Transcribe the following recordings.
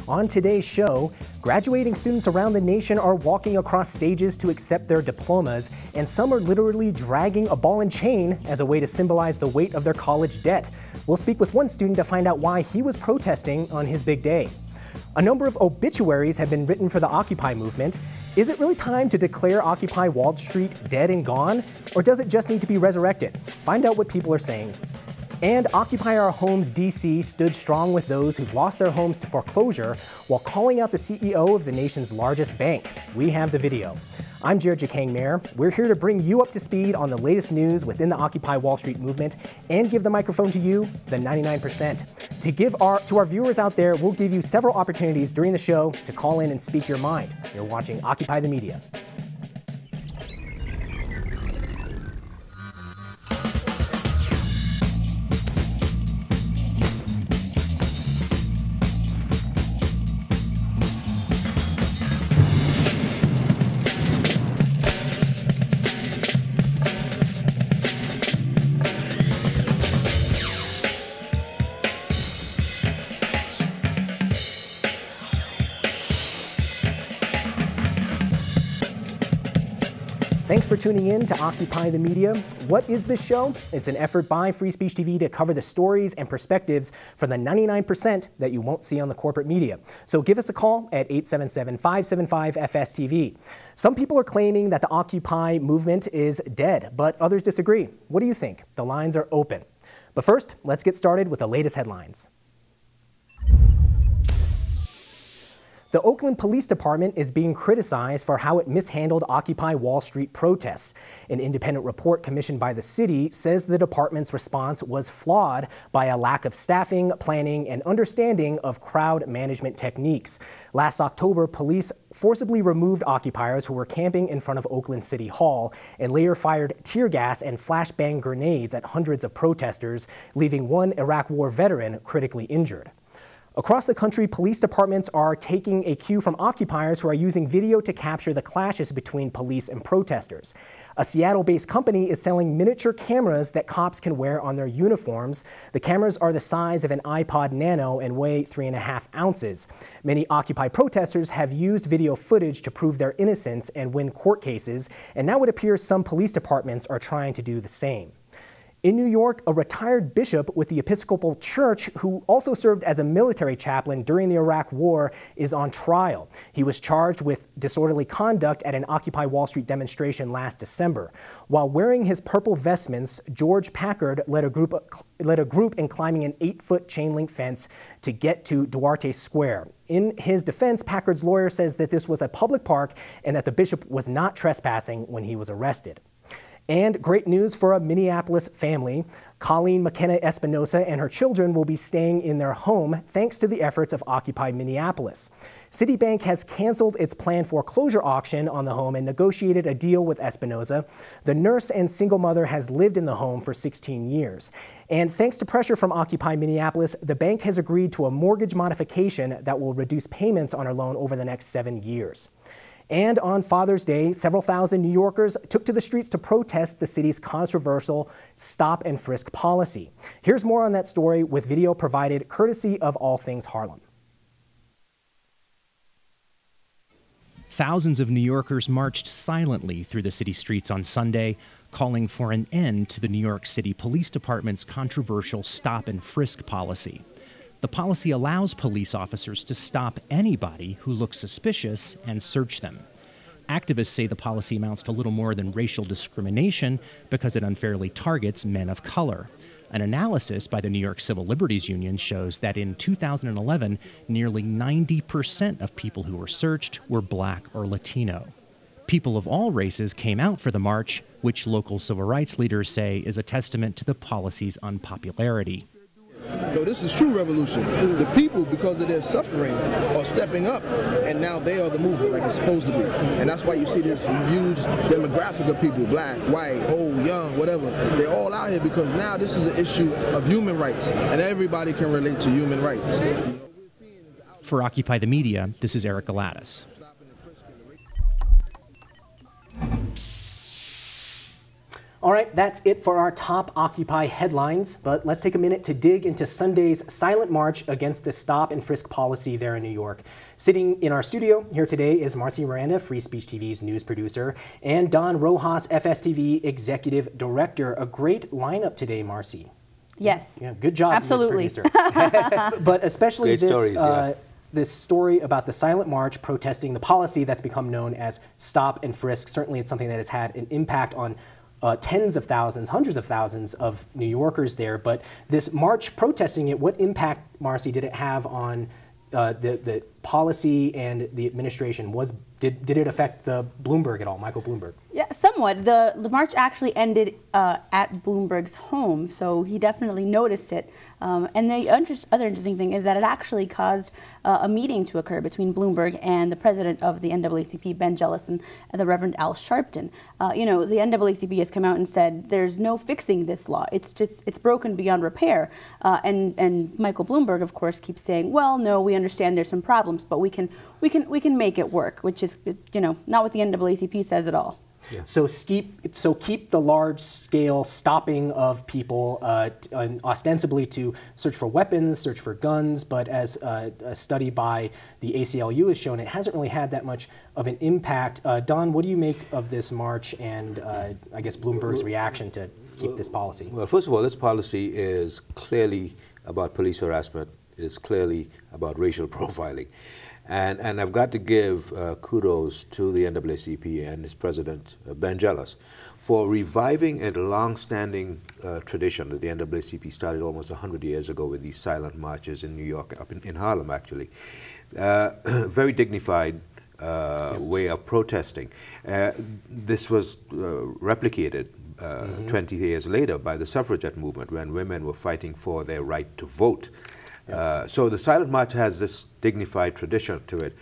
On today's show, graduating students around the nation are walking across stages to accept their diplomas, and some are literally dragging a ball and chain as a way to symbolize the weight of their college debt. We'll speak with one student to find out why he was protesting on his big day. A number of obituaries have been written for the Occupy movement. Is it really time to declare Occupy Wall Street dead and gone, or does it just need to be resurrected? Find out what people are saying. And Occupy Our Homes DC stood strong with those who've lost their homes to foreclosure while calling out the CEO of the nation's largest bank. We have the video. I'm Jared Jakang Mayer. We're here to bring you up to speed on the latest news within the Occupy Wall Street movement and give the microphone to you, the 99%. To our viewers out there, we'll give you several opportunities during the show to call in and speak your mind. You're watching Occupy the Media. Thanks for tuning in to Occupy the Media. What is this show? It's an effort by Free Speech TV to cover the stories and perspectives from the 99% that you won't see on the corporate media. So give us a call at 877-575-FSTV. Some people are claiming that the Occupy movement is dead, but others disagree. What do you think? The lines are open. But first, let's get started with the latest headlines. The Oakland Police Department is being criticized for how it mishandled Occupy Wall Street protests. An independent report commissioned by the city says the department's response was flawed by a lack of staffing, planning, and understanding of crowd management techniques. Last October, police forcibly removed occupiers who were camping in front of Oakland City Hall and later fired tear gas and flashbang grenades at hundreds of protesters, leaving one Iraq War veteran critically injured. Across the country, police departments are taking a cue from occupiers who are using video to capture the clashes between police and protesters. A Seattle-based company is selling miniature cameras that cops can wear on their uniforms. The cameras are the size of an iPod Nano and weigh 3.5 ounces. Many Occupy protesters have used video footage to prove their innocence and win court cases, and now it appears some police departments are trying to do the same. In New York, a retired bishop with the Episcopal Church, who also served as a military chaplain during the Iraq War, is on trial. He was charged with disorderly conduct at an Occupy Wall Street demonstration last December. While wearing his purple vestments, George Packard led a group in climbing an 8-foot chain-link fence to get to Duarte Square. In his defense, Packard's lawyer says that this was a public park and that the bishop was not trespassing when he was arrested. And great news for a Minneapolis family. Colleen McKenna Espinosa and her children will be staying in their home thanks to the efforts of Occupy Minneapolis. Citibank has canceled its planned foreclosure auction on the home and negotiated a deal with Espinosa. The nurse and single mother has lived in the home for 16 years. And thanks to pressure from Occupy Minneapolis, the bank has agreed to a mortgage modification that will reduce payments on her loan over the next 7 years. And on Father's Day, several thousand New Yorkers took to the streets to protest the city's controversial stop and frisk policy. Here's more on that story with video provided courtesy of All Things Harlem. Thousands of New Yorkers marched silently through the city streets on Sunday, calling for an end to the New York City Police Department's controversial stop and frisk policy. The policy allows police officers to stop anybody who looks suspicious and search them. Activists say the policy amounts to little more than racial discrimination because it unfairly targets men of color. An analysis by the New York Civil Liberties Union shows that in 2011, nearly 90% of people who were searched were Black or Latino. People of all races came out for the march, which local civil rights leaders say is a testament to the policy's unpopularity. No, this is true revolution. The people, because of their suffering, are stepping up, and now they are the movement like it's supposed to be. And that's why you see this huge demographic of people, black, white, old, young, whatever. They're all out here because now this is an issue of human rights, and everybody can relate to human rights. For Occupy the Media, this is Eric Galatis. All right, that's it for our top Occupy headlines, but let's take a minute to dig into Sunday's silent march against the stop and frisk policy there in New York. Sitting in our studio here today is Marcy Miranda, Free Speech TV's news producer, and Don Rojas, FSTV executive director. A great lineup today, Marcy. Yes. Yeah, good job, absolutely. News producer. But especially Great this stories, this story about the silent march protesting the policy that's become known as stop and frisk. Certainly it's something that has had an impact on tens of thousands, hundreds of thousands of New Yorkers there. But this march protesting it, what impact, Marcy, did it have on the policy and the administration? Did it affect the Bloomberg at all, Michael Bloomberg? Yeah, somewhat. The march actually ended at Bloomberg's home, so he definitely noticed it. And the other interesting thing is that it actually caused a meeting to occur between Bloomberg and the president of the NAACP, Ben Jealous, and the Reverend Al Sharpton. You know, the NAACP has come out and said there's no fixing this law. It's broken beyond repair. And Michael Bloomberg, of course, keeps saying, well, no, we understand there's some problems, but we can make it work, which is, you know, not what the NAACP says at all. Yeah. So keep the large-scale stopping of people, ostensibly to search for weapons, search for guns, but as a study by the ACLU has shown, it hasn't really had that much of an impact. Don, what do you make of this march and I guess Bloomberg's reaction to keep this policy? Well, first of all, this policy is clearly about police harassment. It is clearly about racial profiling. And I've got to give kudos to the NAACP and its president, Ben Jealous, for reviving a long-standing tradition that the NAACP started almost 100 years ago with these silent marches in New York, up in Harlem, actually. Very dignified way of protesting. This was replicated 20 years later by the suffragette movement when women were fighting for their right to vote. So the silent march has this dignified tradition to it.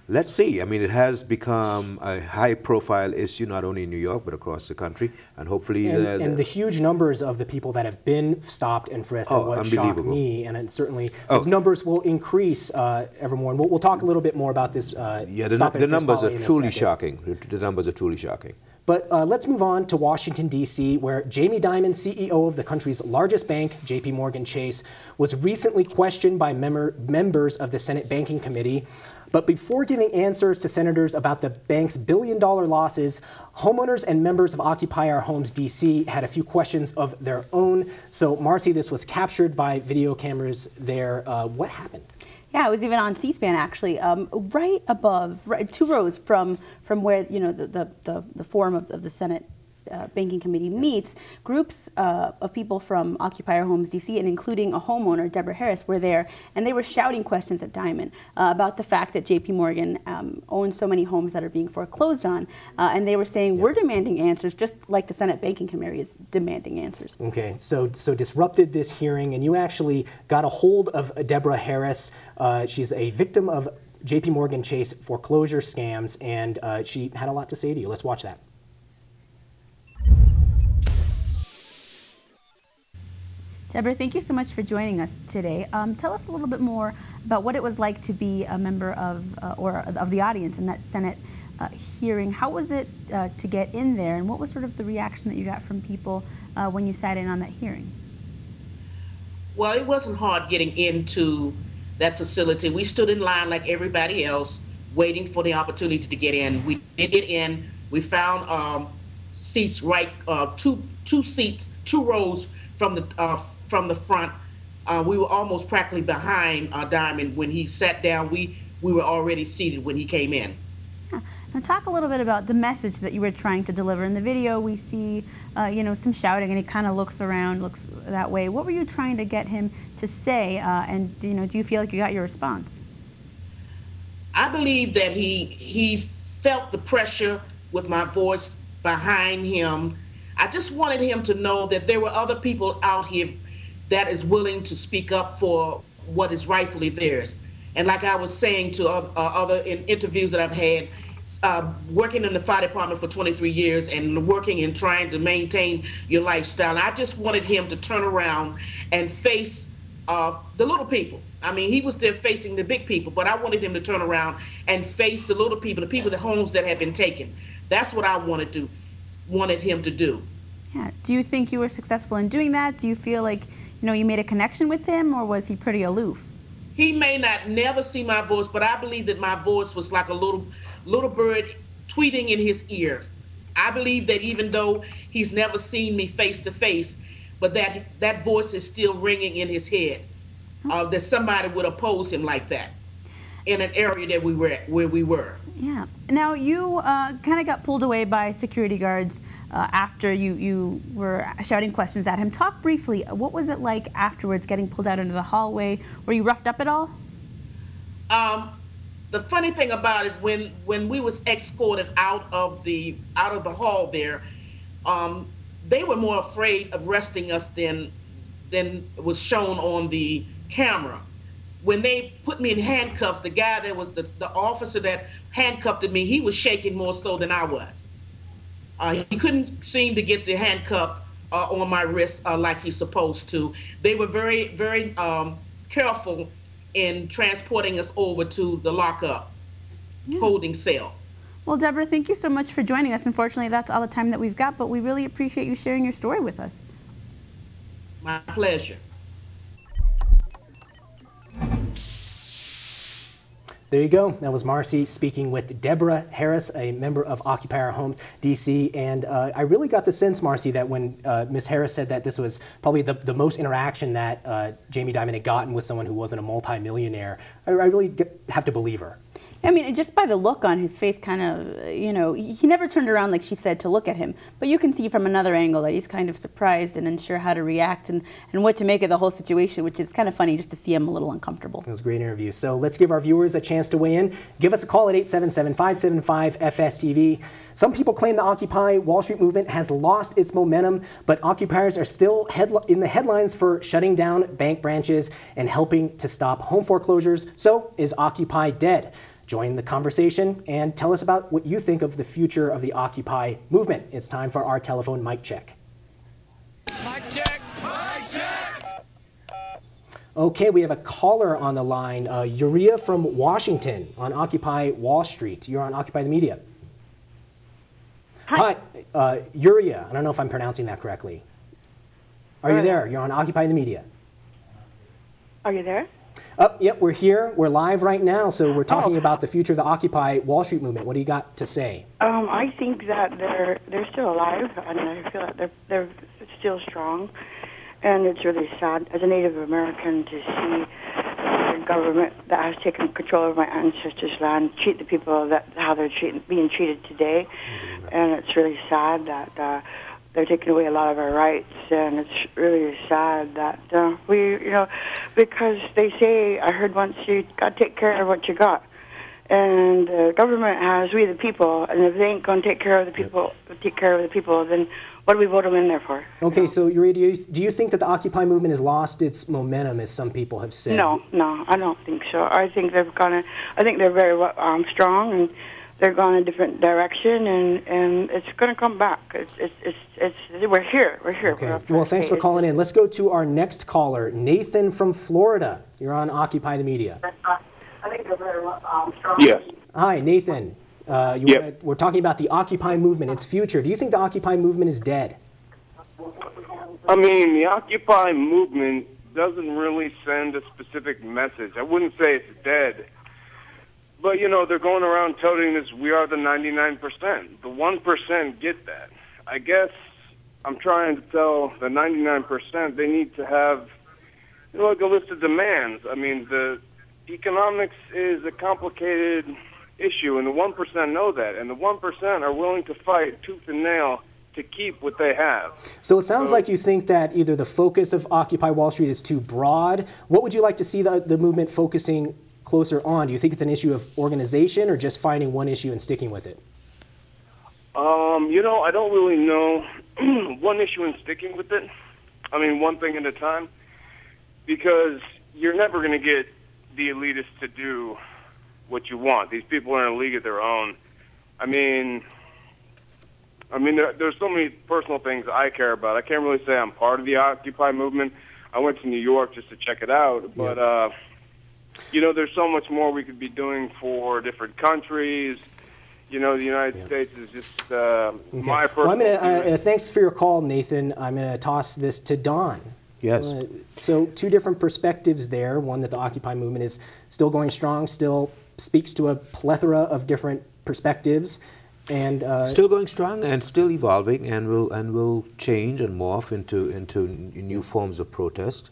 Let's see. I mean, it has become a high-profile issue not only in New York but across the country, and hopefully. And the huge numbers of the people that have been stopped and frisked are what shocked me, and certainly those numbers will increase ever more. And we'll talk a little bit more about this. Yeah, the numbers are truly shocking. The numbers are truly shocking. But let's move on to Washington, D.C., where Jamie Dimon, CEO of the country's largest bank, J.P. Morgan Chase, was recently questioned by members of the Senate Banking Committee. But before giving answers to senators about the bank's billion-dollar losses, homeowners and members of Occupy Our Homes D.C. had a few questions of their own. So, Marcy, this was captured by video cameras there. What happened? Yeah, it was even on C-SPAN actually, right above, 2 rows from where the forum of the Senate Banking Committee meets. Groups of people from Occupy Our Homes DC, and including a homeowner, Deborah Harris, were there, and they were shouting questions at Dimon about the fact that J.P. Morgan owns so many homes that are being foreclosed on, and they were saying, we're demanding answers, just like the Senate Banking Committee is demanding answers. Okay, so disrupted this hearing, and you actually got a hold of Deborah Harris. She's a victim of J.P. Morgan Chase foreclosure scams, and she had a lot to say to you. Let's watch that. Deborah, thank you so much for joining us today. Tell us a little bit more about what it was like to be a member of the audience in that Senate hearing. How was it to get in there, and what was sort of the reaction that you got from people when you sat in on that hearing? Well, it wasn't hard getting into that facility. We stood in line like everybody else, waiting for the opportunity to get in. We did get in. We found seats right, two seats, 2 rows from the front. We were almost practically behind Dimon. When he sat down, we were already seated when he came in. Now talk a little bit about the message that you were trying to deliver. In the video, we see some shouting, and he kind of looks around, looks that way. What were you trying to get him to say, and do you feel like you got your response? I believe that he felt the pressure with my voice behind him. I just wanted him to know that there were other people out here that is willing to speak up for what is rightfully theirs. And like I was saying to other interviews that I've had, working in the fire department for 23 years and working and trying to maintain your lifestyle, I just wanted him to turn around and face the little people. I mean, he was there facing the big people, but I wanted him to turn around and face the little people, the homes that have been taken. That's what I wanted him to do. Yeah. Do you think you were successful in doing that? Do you feel like, you made a connection with him, or was he pretty aloof? He may not never see my voice, but I believe that my voice was like a little bird tweeting in his ear. I believe that even though he's never seen me face to face, but that voice is still ringing in his head. That somebody would oppose him like that in an area that where we were. Yeah. Now, you kind of got pulled away by security guards after you were shouting questions at him. Talk briefly. What was it like afterwards, getting pulled out into the hallway? Were you roughed up at all? The funny thing about it, when we was escorted out of the hall there, they were more afraid of arresting us than was shown on the camera. When they put me in handcuffs, the guy that was the officer that handcuffed me, he was shaking more so than I was. He couldn't seem to get the handcuff on my wrist like he's supposed to. They were very, very careful in transporting us over to the lockup holding cell. Well, Deborah, thank you so much for joining us. Unfortunately, that's all the time that we've got, but we really appreciate you sharing your story with us. My pleasure. There you go. That was Marcy speaking with Deborah Harris, a member of Occupy Our Homes DC. And I really got the sense, Marcy, that when Ms. Harris said that this was probably the most interaction that Jamie Dimon had gotten with someone who wasn't a multimillionaire, I really have to believe her. I mean, just by the look on his face, kind of, he never turned around, like she said, to look at him. But you can see from another angle that he's kind of surprised and unsure how to react and what to make of the whole situation, which is kind of funny just to see him a little uncomfortable. It was a great interview. So let's give our viewers a chance to weigh in. Give us a call at 877-575-FSTV. Some people claim the Occupy Wall Street movement has lost its momentum, but occupiers are still in the headlines for shutting down bank branches and helping to stop home foreclosures. So is Occupy dead? Join the conversation and tell us about what you think of the future of the Occupy movement. It's time for our telephone mic check. Mic check! Mic check! Okay, we have a caller on the line, Uria from Washington on Occupy Wall Street. You're on Occupy the Media. Hi. Hi, Uria. I don't know if I'm pronouncing that correctly. Are you there? You're on Occupy the Media. Are you there? Yep, we're here. We're live right now, so we're talking about the future of the Occupy Wall Street movement. What do you got to say? I think that they're still alive, and I feel like they're still strong. And it's really sad as a Native American to see the government that has taken control of my ancestors' land treat the people how they're being treated today. And it's really sad that they're taking away a lot of our rights, and it's really sad that because they say, I heard once, you got to take care of what you got. And the government has we the people, and if they ain't going to take care of the people, then what do we vote them in there for? Okay, so Uria, do you think that the Occupy movement has lost its momentum, as some people have said? No, I don't think so. I think they're very strong, and they're going a different direction, and it's going to come back. We're here. Okay. Well, thanks for calling in. Let's go to our next caller, Nathan from Florida. You're on Occupy the Media. I think they're very strong. Yes. Hi, Nathan. We're talking about the Occupy movement, its future. Do you think the Occupy movement is dead? I mean, the Occupy movement doesn't really send a specific message. I wouldn't say it's dead. But, they're going around toting this, we are the 99%. The 1% get that. I guess I'm trying to tell the 99% they need to have, like a list of demands. I mean, the economics is a complicated issue, and the 1% know that. And the 1% are willing to fight tooth and nail to keep what they have. So it sounds like you think that either the focus of Occupy Wall Street is too broad. What would you like to see the movement focusing closer on? Do you think it's an issue of organization or just finding one issue and sticking with it? I don't really know one issue and sticking with it. I mean, one thing at a time, because you're never going to get the elitists to do what you want. These people are in a league of their own. I mean, there's so many personal things I care about. I can't really say I'm part of the Occupy movement. I went to New York just to check it out, but there's so much more we could be doing for different countries. you know, the United States is just my personal. Well, I'm gonna, thanks for your call, Nathan. I'm going to toss this to Don. Yes. So two different perspectives there. One, that the Occupy movement is still going strong, still speaks to a plethora of different perspectives, and still going strong and still evolving, and will change and morph into new forms of protest.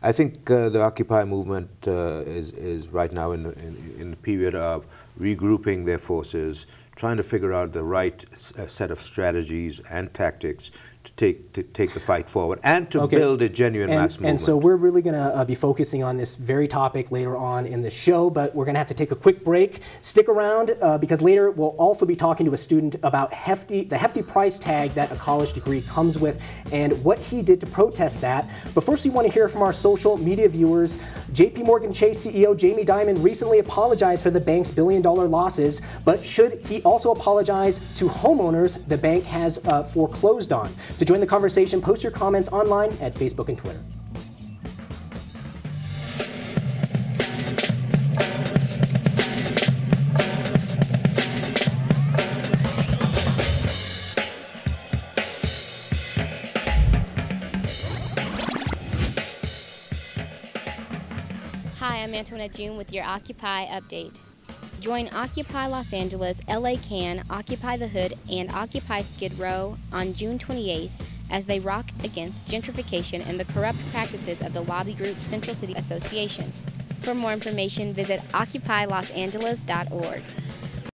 I think the Occupy movement is right now in the period of regrouping their forces, trying to figure out the right set of strategies and tactics to take the fight forward and to build a genuine mass movement. And so we're really going to be focusing on this very topic later on in the show, but we're going to have to take a quick break. Stick around because later we'll also be talking to a student about the hefty price tag that a college degree comes with and what he did to protest that. But first we want to hear from our social media viewers. JP Morgan Chase CEO Jamie Dimon recently apologized for the bank's billion-dollar losses, but should he also apologize to homeowners the bank has foreclosed on? To join the conversation, post your comments online at Facebook and Twitter. Hi, I'm Antoinette June with your Occupy update. Join Occupy Los Angeles, LA Can, Occupy the Hood, and Occupy Skid Row on June 28th as they rock against gentrification and the corrupt practices of the lobby group Central City Association. For more information, visit occupylosangeles.org.